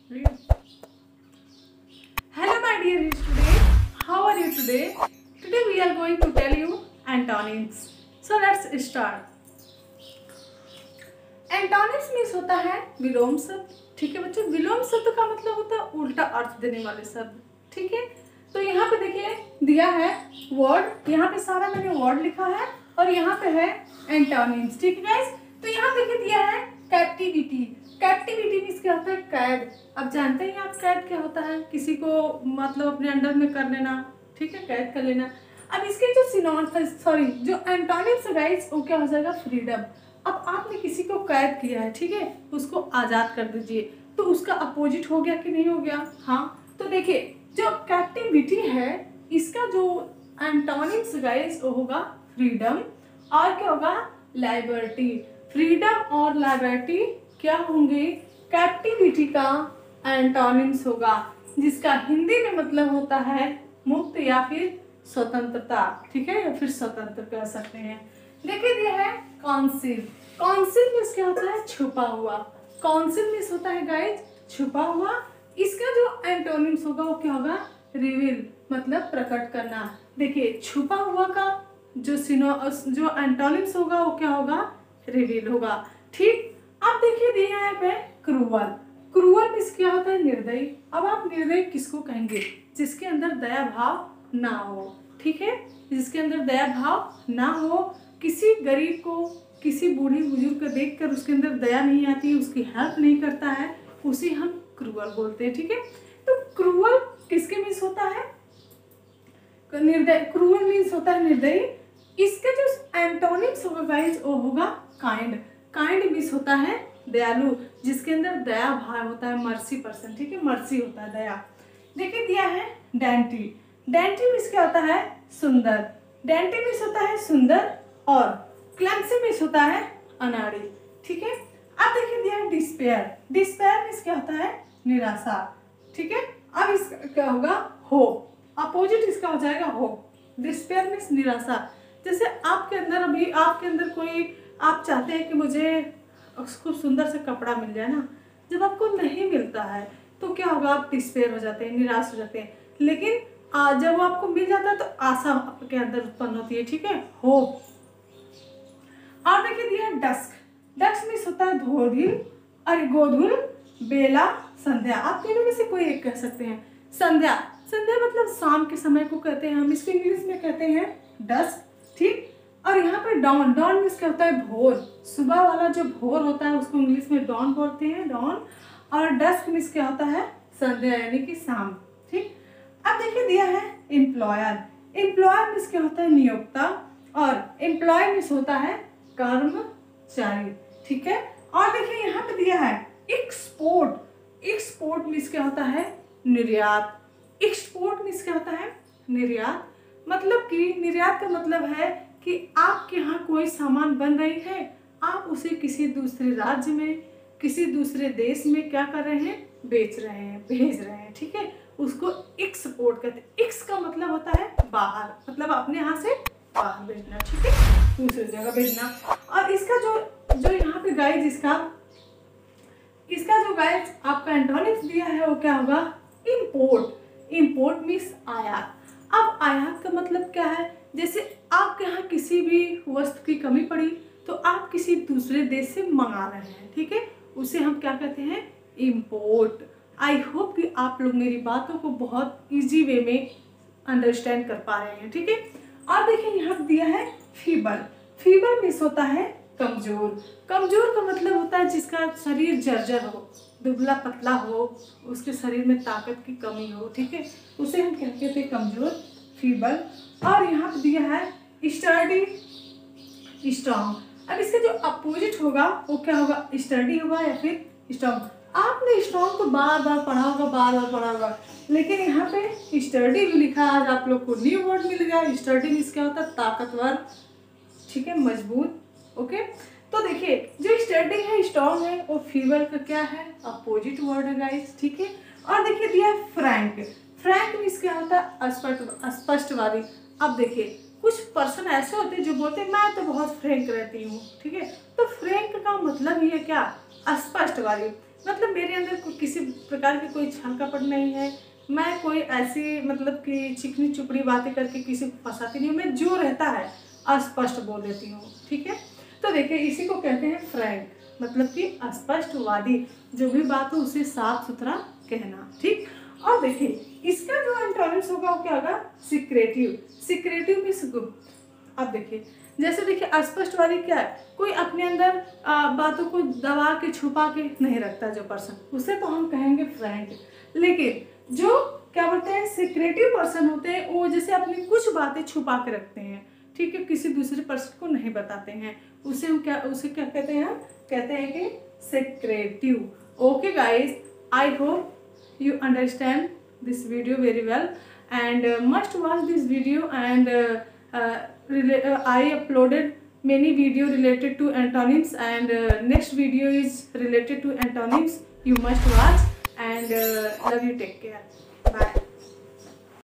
Hello my dear student, how are you today? Today we are going to tell you antonyms. So let's start. Antonyms means होता है विलोम शब्द। ठीक है बच्चों, विलोम शब्द का मतलब होता है उल्टा अर्थ देने वाले शब्द। ठीक है, तो यहाँ पे देखिए दिया है वर्ड, यहाँ पे सारा मैंने वर्ड लिखा है और यहाँ पे है एंटोनिम्स। ठीक है गाइस, तो यहाँ देखिए दिया है कैप्टिविटी। कैप्टिविटी मीन्स क्या होता है? कैद। अब जानते हैं आप कैद क्या होता है? किसी को मतलब अपने अंडर में कर लेना। ठीक है, कैद कर लेना। अब इसके जो जो एंटोनिम्स गाइस वो क्या हो जाएगा? फ्रीडम। अब आपने किसी को कैद किया है, ठीक है, उसको आज़ाद कर दीजिए, तो उसका अपोजिट हो गया कि नहीं हो गया? हाँ, तो देखिए जो कैप्टिविटी है इसका जो एंटोनिम्स गाइस वो होगा फ्रीडम और क्या होगा? लिबर्टी। फ्रीडम और लिबर्टी क्या होंगे? कैप्टिविटी का एंटोनिम्स होगा, जिसका हिंदी में मतलब होता है मुक्त या फिर स्वतंत्रता। ठीक है, या फिर स्वतंत्र कह सकते हैं। देखिए दिया है काउंसिल। काउंसिल मीन्स क्या होता है? छुपा हुआ। काउंसिल मीन्स होता है गाइज छुपा हुआ। इसका जो एंटोनिम्स होगा वो क्या होगा? रिवील, मतलब प्रकट करना। देखिए छुपा हुआ का जो एंटोनिम्स होगा वो क्या होगा? रिवील होगा। ठीक, अब देखिए दिया है पे क्रूअल। क्रूअल मीन्स क्या होता है? निर्दयी। अब आप निर्दयी किसको कहेंगे? जिसके अंदर दया भाव ना हो। ठीक है, जिसके अंदर दया भाव ना हो, किसी गरीब को, किसी बूढ़ी बुजुर्ग को देखकर उसके अंदर दया नहीं आती, उसकी हेल्प नहीं करता है, उसे हम क्रूअल बोलते हैं। ठीक है, तो क्रूअल किसके मीन्स होता है? निर्दय। क्रूअल मीन्स होता है निर्दयी। इसका जो एंटोनिम्स होगा गाइस वो होगा काइंड। काइंड मीन्स होता है दयालु, जिसके अंदर दया भाव होता है, मर्सी पर्सन। ठीक है, मर्सी होता है, दया। देखिए दिया है डेंटी। डेंटी मीन्स क्या होता है? सुंदर। डेंटी मीन्स होता है सुंदर और क्लमसी मीन्स होता है अनाड़ी। ठीक है, अब देखिए दिया है डिस्पेयर। डिस्पेयर मीन्स क्या होता है? निराशा। ठीक है, अब इसका क्या होगा? होप। अपोजिट इसका हो जाएगा होप। डिस्पेयर मीन्स निराशा। जैसे आपके अंदर कोई, आप चाहते हैं कि मुझे खूब सुंदर से कपड़ा मिल जाए ना, जब आपको नहीं मिलता है तो क्या होगा? आप डिस्पेयर हो जाते हैं, निराश हो जाते हैं। लेकिन जब वो आपको मिल जाता है तो आशा आपके अंदर उत्पन्न होती है। ठीक है, होप। और देखिए दिया डस्क। डस्क मीन्स होता है धोधुल, अरे गोधुल, बेला, संध्या। आप तीनों में से कोई एक कह सकते हैं। संध्या। संध्या मतलब शाम के समय को कहते हैं, हम इसको इंग्लिश में कहते हैं डस्क। ठीक, और यहाँ पे डॉन। डॉन मीन्स क्या होता है? भोर। सुबह वाला जो भोर होता है उसको इंग्लिश में डॉन बोलते हैं, डॉन। और डस्क मीन्स क्या होता है? संध्या यानी कि शाम। ठीक, अब देखिए दिया है एम्प्लॉयर। एम्प्लॉयर मीन्स क्या होता है? नियोक्ता। और एम्प्लॉय मीन्स होता है कर्मचारी। ठीक है, और देखिए यहाँ पे दिया है एक्सपोर्ट। एक्सपोर्ट मीन्स क्या होता है? निर्यात। एक्सपोर्ट मीन्स क्या होता है? निर्यात। मतलब कि निर्यात का मतलब है कि आपके यहाँ कोई सामान बन रही है, आप उसे किसी दूसरे राज्य में, किसी दूसरे देश में क्या कर रहे हैं? बेच रहे हैं, भेज रहे हैं। ठीक है, उसको एक्सपोर्ट कहते हैं। एक्स का मतलब होता है बाहर, मतलब अपने यहाँ से बाहर भेजना। ठीक है, दूसरी जगह भेजना। और इसका जो यहाँ पे गाइज इसका जो गाइज आपका एंटोनिम्स दिया है वो क्या होगा? इंपोर्ट। इंपोर्ट मीन्स आयात। अब आयात का मतलब क्या है? जैसे आपके यहाँ किसी भी वस्तु की कमी पड़ी तो आप किसी दूसरे देश से मंगा रहे हैं। ठीक है, उसे हम क्या कहते हैं? इंपोर्ट। आई होप कि आप लोग मेरी बातों को बहुत इजी वे में अंडरस्टैंड कर पा रहे हैं। ठीक है, और देखिए यहाँ दिया है फीबल। फीबल मीन्स होता है कमजोर। कमजोर का मतलब होता है जिसका शरीर जर्जर हो, दुबला पतला हो, उसके शरीर में ताकत की कमी हो। ठीक है, उसे हम क्या कहते हैं? कमजोर, फीबल। और यहाँ पे दिया है स्टर्डी, स्ट्रॉन्ग। अब इसका जो अपोजिट होगा वो क्या होगा? स्टर्डी होगा या फिर स्ट्रॉन्ग। आपने स्ट्रॉन्ग को बार बार पढ़ा होगा, लेकिन यहाँ पे स्टर्डी भी लिखा है। आज आप लोग को न्यू वर्ड मिल गया। स्टर्डी मीन्स क्या होता है? ताकतवर। ठीक है, मजबूत। ओके, तो देखिए जो स्टर्डी है, स्ट्रॉन्ग है, वो फीबल का क्या है? अपोजिट वर्ड है गाइस। ठीक है, और देखिए दिया है फ्रैंक। फ्रैंक मीन्स क्या होता है? स्पष्टवादी। अब देखिए कुछ पर्सन ऐसे होते हैं जो बोलते हैं मैं तो बहुत फ्रैंक रहती हूँ। ठीक है, तो फ्रैंक का मतलब ही है क्या? स्पष्टवादी। मतलब मेरे अंदर किसी प्रकार की कोई छल कपट नहीं है, मैं कोई ऐसी मतलब कि चिकनी चुपड़ी बातें करके किसी को फंसाती नहीं हूँ, मैं जो रहता है अस्पष्ट बोल देती हूँ, ठीक है। तो देखिए इसी को कहते हैं फ्रैंक, मतलब कि स्पष्टवादी, जो भी बात हो उसे साफ सुथरा कहना, ठीक। और देखिए इसका जो एंटोनिम्स होगा वो क्या होगा, सिक्रेटिव। सिक्रेटिव मीन्स गुप्त। अब देखिए जैसे देखिए अस्पष्टवादी क्या है, कोई अपने अंदर बातों को दबा के छुपा के नहीं रखता जो पर्सन, उसे तो हम कहेंगे फ्रैंक। लेकिन जो क्या बोलते हैं सिक्रेटिव पर्सन होते हैं, वो जैसे अपनी कुछ बातें छुपा के रखते हैं, ठीक है, किसी दूसरे पर्सन को नहीं बताते हैं, उसे क्या कहते हैं, कहते हैं कि secretive. Okay guys, I hope you understand this video very well and must watch this video and I uploaded many video related to antonyms and next video is related to antonyms, you must watch and love you, take care, bye.